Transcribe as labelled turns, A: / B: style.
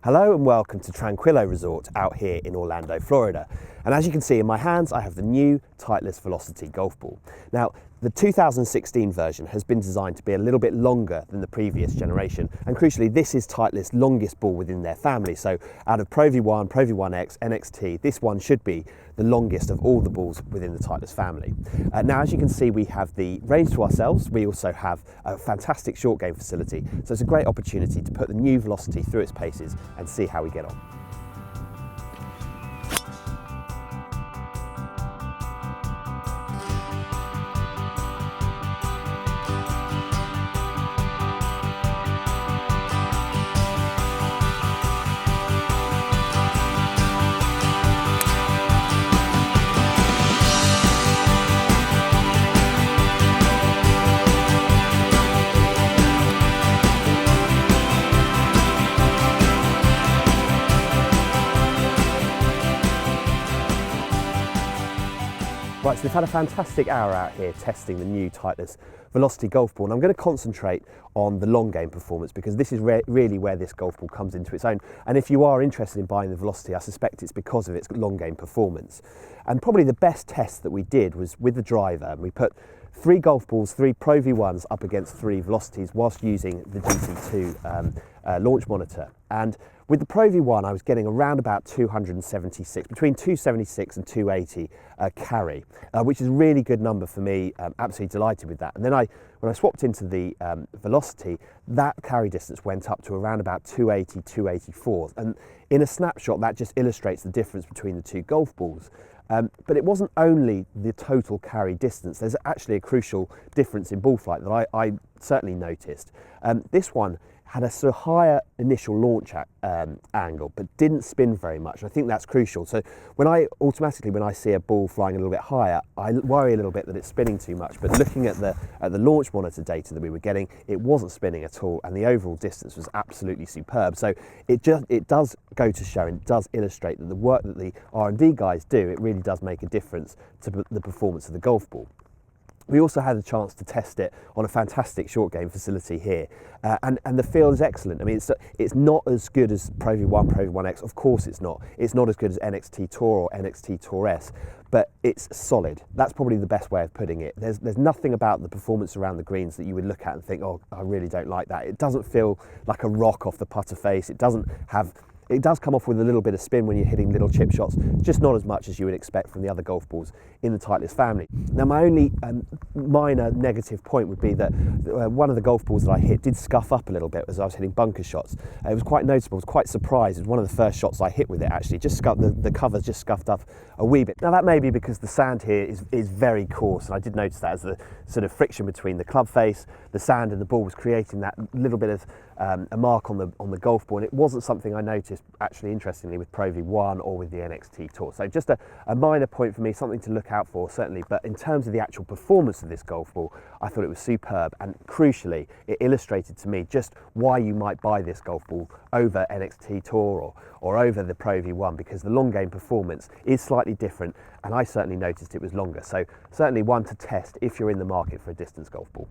A: Hello and welcome to Tranquillo Resort out here in Orlando, Florida. And as you can see in my hands, I have the new Titleist Velocity golf ball. Now, the 2016 version has been designed to be a little bit longer than the previous generation. And crucially, this is Titleist's longest ball within their family. So out of Pro V1, Pro V1X, NXT, this one should be the longest of all the balls within the Titleist family. Now, as you can see, we have the range to ourselves. We also have a fantastic short game facility. So it's a great opportunity to put the new Velocity through its paces and see how we get on. Right, so we've had a fantastic hour out here testing the new Titleist Velocity golf ball, and I'm going to concentrate on the long game performance because this is really where this golf ball comes into its own. And if you are interested in buying the Velocity, I suspect it's because of its long game performance. And probably the best test that we did was with the driver. We put 3 golf balls, 3 Pro V1s up against 3 Velocities whilst using the GT2 launch monitor. And with the Pro V1, I was getting around about 276, between 276 and 280 carry, which is a really good number for me. Absolutely delighted with that. And then when I swapped into the Velocity, that carry distance went up to around about 280, 284. And in a snapshot, that just illustrates the difference between the 2 golf balls. But it wasn't only the total carry distance. There's actually a crucial difference in ball flight that I certainly noticed. This one had a sort of higher initial launch angle, but didn't spin very much. I think that's crucial. So when I see a ball flying a little bit higher, I worry a little bit that it's spinning too much. But looking at the launch monitor data that we were getting, it wasn't spinning at all, and the overall distance was absolutely superb. So it does go to show, and it does illustrate that the work that the R&D guys do, it really does make a difference to the performance of the golf ball. We also had a chance to test it on a fantastic short game facility here, and the feel is excellent. I mean, it's not as good as Pro V1, Pro V1X. Of course it's not. It's not as good as NXT Tour or NXT Tour S, but it's solid. That's probably the best way of putting it. There's nothing about the performance around the greens that you would look at and think, oh, I really don't like that. It doesn't feel like a rock off the putter face. It does come off with a little bit of spin when you're hitting little chip shots, just not as much as you would expect from the other golf balls in the Titleist family. Now, my only minor negative point would be that one of the golf balls that I hit did scuff up a little bit as I was hitting bunker shots. It was quite noticeable. I was quite surprised. It was one of the first shots I hit with it, actually. The covers just scuffed up a wee bit. Now, that may be because the sand here is very coarse, and I did notice that as the sort of friction between the club face, the sand and the ball was creating that little bit of a mark on the golf ball, and it wasn't something I noticed actually interestingly with Pro V1 or with the NXT Tour. So just a minor point for me, something to look out for certainly, but in terms of the actual performance of this golf ball, I thought it was superb, and crucially it illustrated to me just why you might buy this golf ball over NXT Tour or over the Pro V1, because the long game performance is slightly different, and I certainly noticed it was longer. So certainly one to test if you're in the market for a distance golf ball.